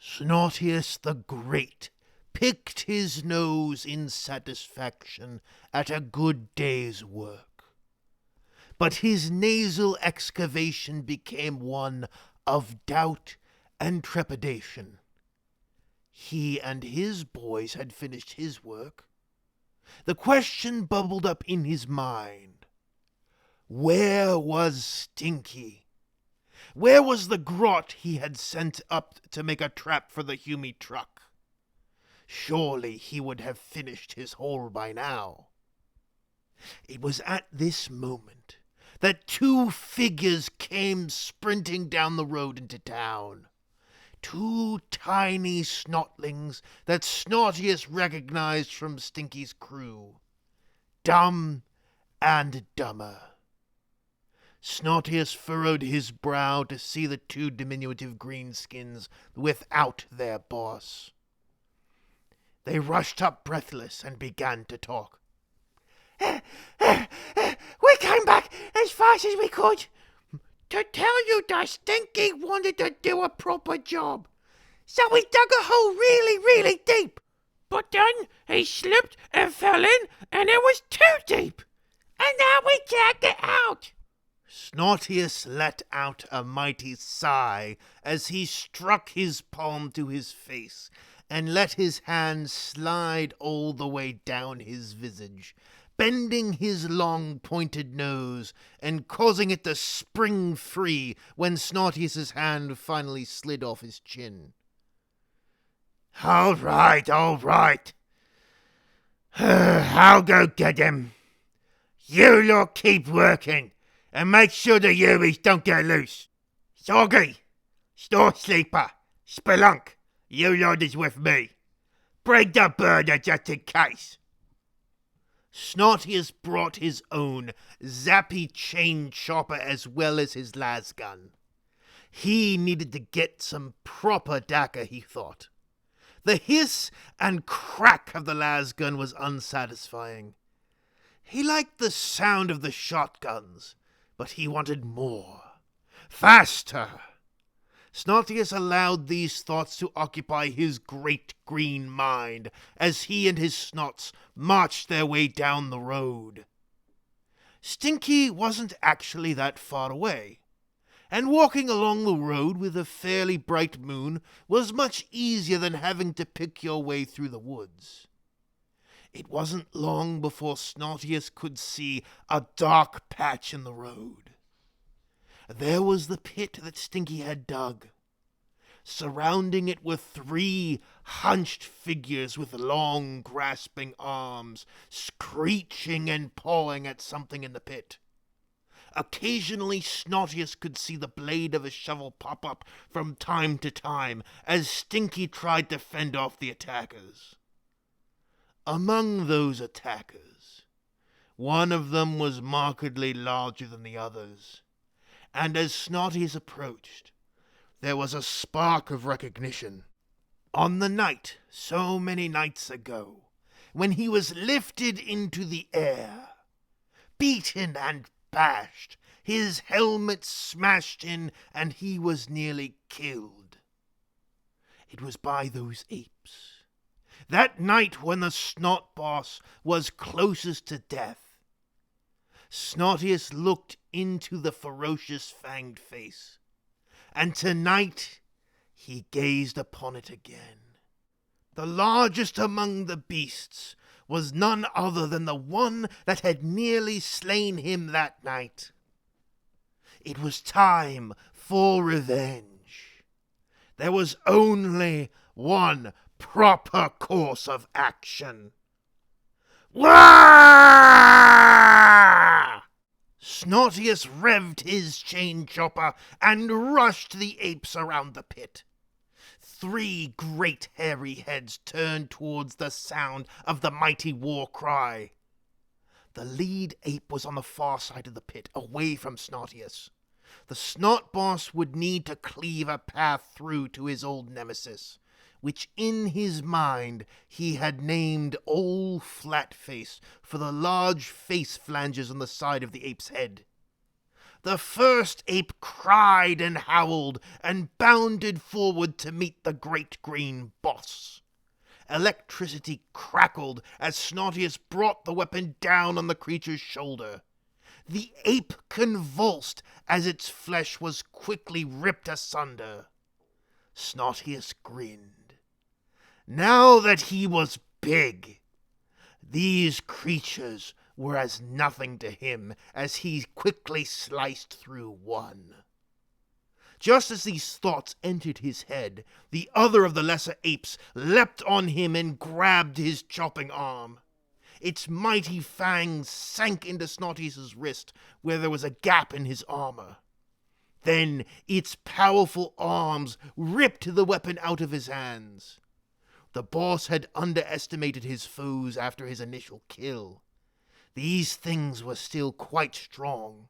Snotius the Great picked his nose in satisfaction at a good day's work. But his nasal excavation became one of doubt and trepidation. He and his boys had finished his work. The question bubbled up in his mind. Where was Stinky? Where was the grot he had sent up to make a trap for the Humy truck? Surely he would have finished his hole by now. It was at this moment that two figures came sprinting down the road into town. Two tiny snotlings that Snotius recognized from Stinky's crew. Dumb and Dumber. Snotius furrowed his brow to see the two diminutive greenskins without their boss. They rushed up breathless and began to talk. We came back as fast as we could to tell you that Stinky wanted to do a proper job. So we dug a hole really, really deep. But then he slipped and fell in, and it was too deep. And now we can't get out. Snotius let out a mighty sigh as he struck his palm to his face and let his hand slide all the way down his visage, bending his long pointed nose and causing it to spring free when Snotius's hand finally slid off his chin. All right. I'll go get him. You lot keep working and make sure the Uis don't get loose. Soggy, Store Sleeper, Spelunk, you lot is with me. Bring the burner just in case. Snotius brought his own zappy chain chopper as well as his las gun. He needed to get some proper dagger, he thought. The hiss and crack of the las gun was unsatisfying. He liked the sound of the shotguns, but he wanted more. Faster! Snotius allowed these thoughts to occupy his great green mind as he and his snots marched their way down the road. Stinky wasn't actually that far away, and walking along the road with a fairly bright moon was much easier than having to pick your way through the woods. It wasn't long before Snotius could see a dark patch in the road. There was the pit that Stinky had dug. Surrounding it were three hunched figures with long, grasping arms, screeching and pawing at something in the pit. Occasionally Snotius could see the blade of a shovel pop up from time to time as Stinky tried to fend off the attackers. Among those attackers, one of them was markedly larger than the others, and as Snotius approached, there was a spark of recognition. On the night, so many nights ago, when he was lifted into the air, beaten and bashed, his helmet smashed in, and he was nearly killed. It was by those apes. That night when the Snot Boss was closest to death. Snotius looked into the ferocious fanged face, and tonight he gazed upon it again. The largest among the beasts was none other than the one that had nearly slain him that night. It was time for revenge. There was only one proper course of action. Wah! Snotius revved his chain chopper and rushed the apes around the pit. Three great hairy heads turned towards the sound of the mighty war cry. The lead ape was on the far side of the pit, away from Snotius. The Snot Boss would need to cleave a path through to his old nemesis, which in his mind he had named Old Flatface for the large face flanges on the side of the ape's head. The first ape cried and howled and bounded forward to meet the great green boss. Electricity crackled as Snotius brought the weapon down on the creature's shoulder. The ape convulsed as its flesh was quickly ripped asunder. Snotius grinned. Now that he was big, these creatures were as nothing to him as he quickly sliced through one. Just as these thoughts entered his head, the other of the lesser apes leapt on him and grabbed his chopping arm. Its mighty fangs sank into Snotius's wrist, where there was a gap in his armor. Then its powerful arms ripped the weapon out of his hands. The boss had underestimated his foes after his initial kill. These things were still quite strong.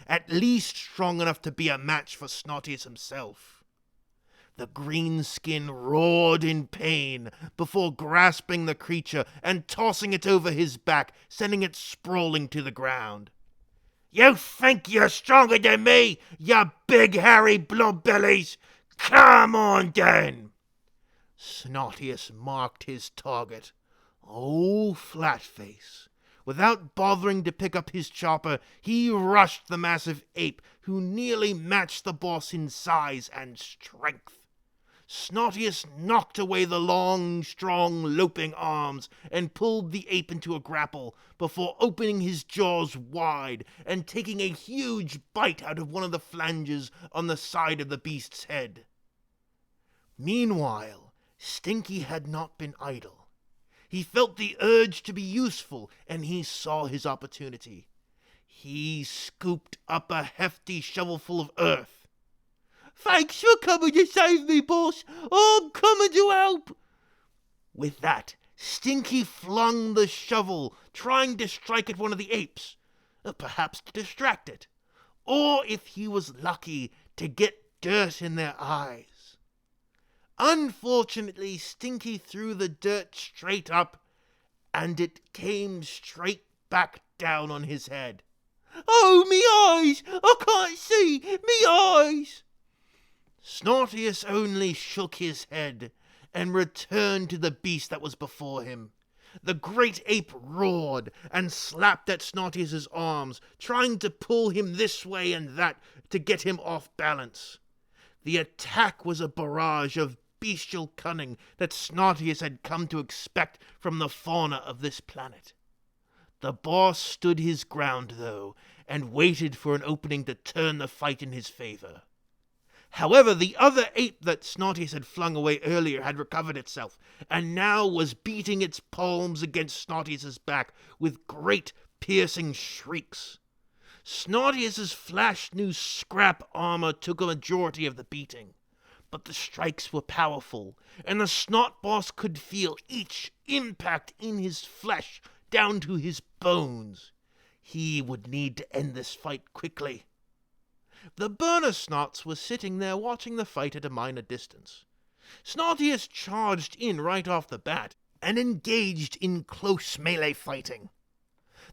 At least strong enough to be a match for Snotius himself. The green skin roared in pain before grasping the creature and tossing it over his back, sending it sprawling to the ground. "You think you're stronger than me, you big hairy blobbillies? Come on then!" Snotius marked his target. Old Flatface. Without bothering to pick up his chopper, he rushed the massive ape, who nearly matched the boss in size and strength. Snotius knocked away the long, strong, loping arms and pulled the ape into a grapple before opening his jaws wide and taking a huge bite out of one of the flanges on the side of the beast's head. Meanwhile, Stinky had not been idle. He felt the urge to be useful, and he saw his opportunity. He scooped up a hefty shovelful of earth. "Thanks for coming to save me, boss. I'm coming to help." With that, Stinky flung the shovel, trying to strike at one of the apes, perhaps to distract it, or if he was lucky, to get dirt in their eyes. Unfortunately, Stinky threw the dirt straight up, and it came straight back down on his head. "Oh, me eyes! I can't see! Me eyes!" Snotius only shook his head and returned to the beast that was before him. The great ape roared and slapped at Snotius's arms, trying to pull him this way and that to get him off balance. The attack was a barrage of bestial cunning that Snotius had come to expect from the fauna of this planet. The boss stood his ground, though, and waited for an opening to turn the fight in his favor. However, the other ape that Snotius had flung away earlier had recovered itself, and now was beating its palms against Snotius's back with great piercing shrieks. Snotius's flash-new scrap armor took a majority of the beating, but the strikes were powerful, and the snot boss could feel each impact in his flesh down to his bones. He would need to end this fight quickly. The burner Snots was sitting there watching the fight at a minor distance. Snotius charged in right off the bat and engaged in close melee fighting.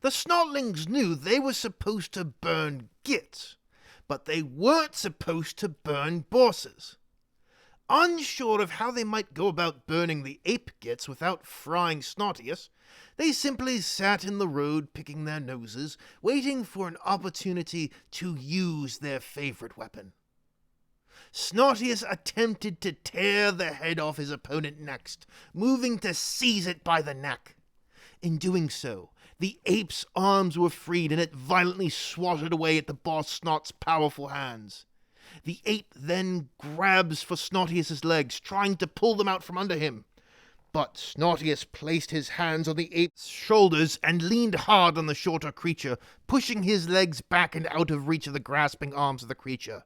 The Snotlings knew they were supposed to burn gits, but they weren't supposed to burn bosses. Unsure of how they might go about burning the ape gits without frying Snotius, they simply sat in the road picking their noses, waiting for an opportunity to use their favorite weapon. Snotius attempted to tear the head off his opponent next, moving to seize it by the neck. In doing so, the ape's arms were freed and it violently swatted away at the boss Snot's powerful hands. The ape then grabs for Snotius's legs, trying to pull them out from under him. But Snotius placed his hands on the ape's shoulders and leaned hard on the shorter creature, pushing his legs back and out of reach of the grasping arms of the creature.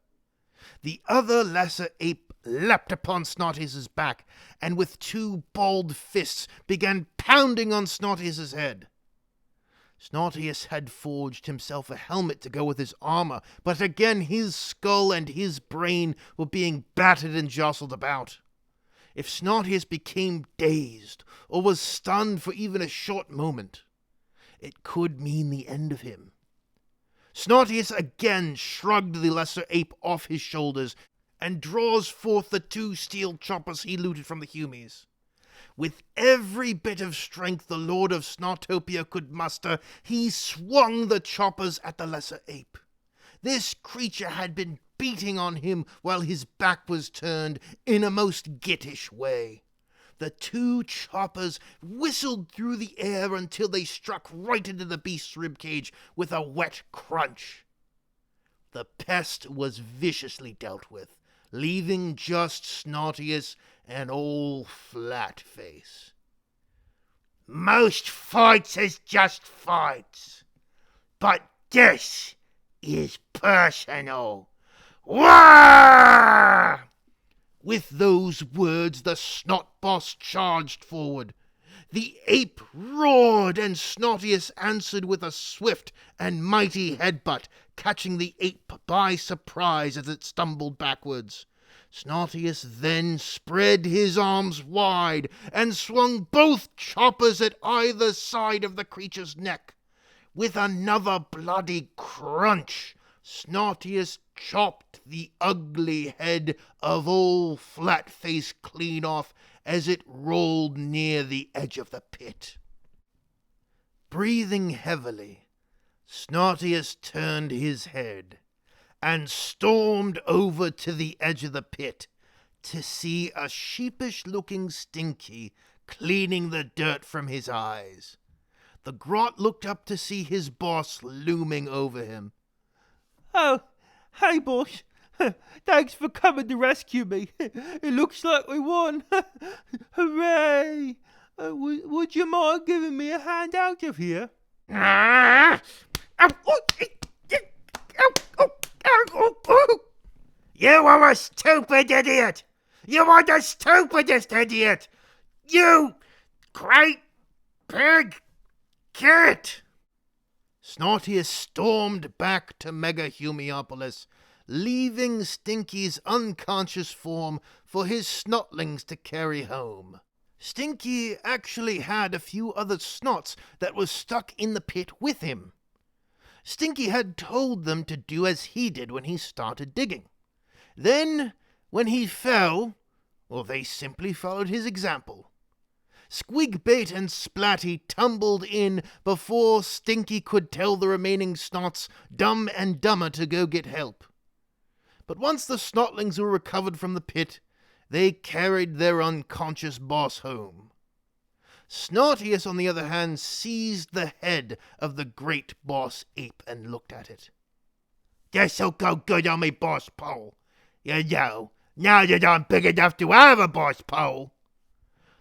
The other lesser ape leapt upon Snotius's back, and with two balled fists began pounding on Snotius's head. Snotius had forged himself a helmet to go with his armor, but again his skull and his brain were being battered and jostled about. If Snotius became dazed, or was stunned for even a short moment, it could mean the end of him. Snotius again shrugged the lesser ape off his shoulders and draws forth the 2 steel choppers he looted from the Humies. With every bit of strength the Lord of Snotopia could muster, he swung the choppers at the lesser ape. This creature had been beating on him while his back was turned in a most gittish way. The 2 choppers whistled through the air until they struck right into the beast's ribcage with a wet crunch. The pest was viciously dealt with, leaving just Snotius and old Flatface. Most fights is just fights, but this is personal. Wah! With those words, the Snot Boss charged forward. The ape roared, and Snotius answered with a swift and mighty headbutt, catching the ape by surprise as it stumbled backwards. Snotius then spread his arms wide and swung both choppers at either side of the creature's neck. With another bloody crunch, Snotius chopped the ugly head of old Flatface clean off as it rolled near the edge of the pit. Breathing heavily, Snotius turned his head and stormed over to the edge of the pit to see a sheepish-looking Stinky cleaning the dirt from his eyes. The Grot looked up to see his boss looming over him. Oh, hey, boss. Thanks for coming to rescue me. It looks like we won. Hooray! Would you mind giving me a hand out of here? You are a stupid idiot! You are the stupidest idiot! You great big kid! Snotius stormed back to Mega Humiopolis, leaving Stinky's unconscious form for his snotlings to carry home. Stinky actually had a few other snots that were stuck in the pit with him. Stinky had told them to do as he did when he started digging. Then, when he fell, well, they simply followed his example. Squigbait and Splatty tumbled in before Stinky could tell the remaining snots, Dumb and Dumber, to go get help. But once the snotlings were recovered from the pit, they carried their unconscious boss home. Snotius, on the other hand, seized the head of the great boss ape and looked at it. This'll go good on me boss pole. You know, now that I'm big enough to have a boss pole.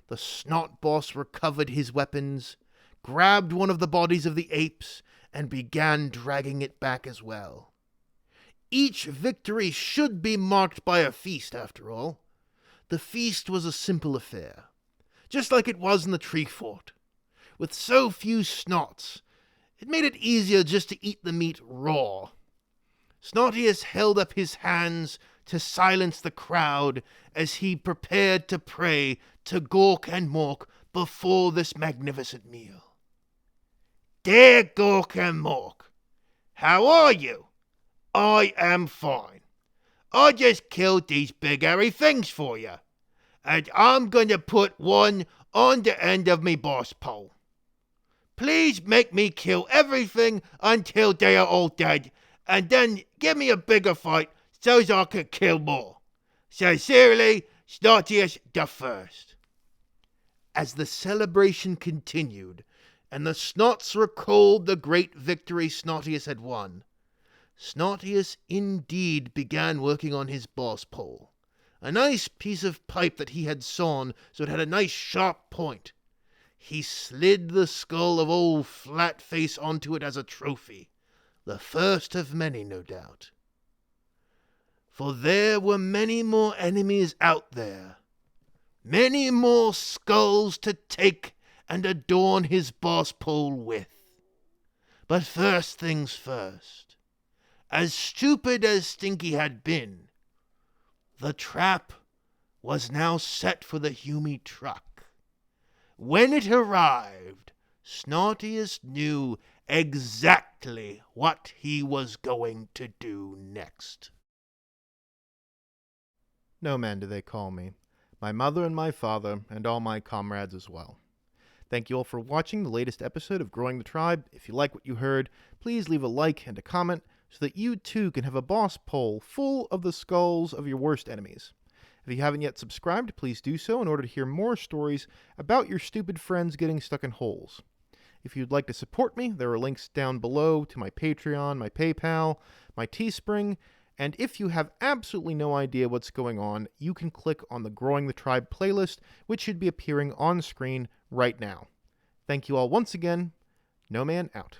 The Snot Boss recovered his weapons, grabbed one of the bodies of the apes, and began dragging it back as well. Each victory should be marked by a feast, after all. The feast was a simple affair, just like it was in the tree fort. With so few snots, it made it easier just to eat the meat raw. Snotius held up his hands to silence the crowd as he prepared to pray to Gork and Mork before this magnificent meal. Dear Gork and Mork, how are you? I am fine. I just killed these big hairy things for you, and I'm going to put one on the end of me boss pole. Please make me kill everything until they are all dead, and then give me a bigger fight so I can kill more. Sincerely, Snotius the First. As the celebration continued, and the Snots recalled the great victory Snotius had won, Snotius indeed began working on his boss pole, a nice piece of pipe that he had sawn so it had a nice sharp point. He slid the skull of old Flatface onto it as a trophy, the first of many, no doubt. For there were many more enemies out there, many more skulls to take and adorn his boss pole with. But first things first. As stupid as Stinky had been, the trap was now set for the Humie truck. When it arrived, Snotius knew exactly exactly what he was going to do next. No man do they call me. My mother and my father, and all my comrades as well. Thank you all for watching the latest episode of Growing the Tribe. If you like what you heard, please leave a like and a comment so that you too can have a boss poll full of the skulls of your worst enemies. If you haven't yet subscribed, please do so in order to hear more stories about your stupid friends getting stuck in holes. If you'd like to support me, there are links down below to my Patreon, my PayPal, my Teespring, and if you have absolutely no idea what's going on, you can click on the Growing the Tribe playlist, which should be appearing on screen right now. Thank you all once again. No Man out.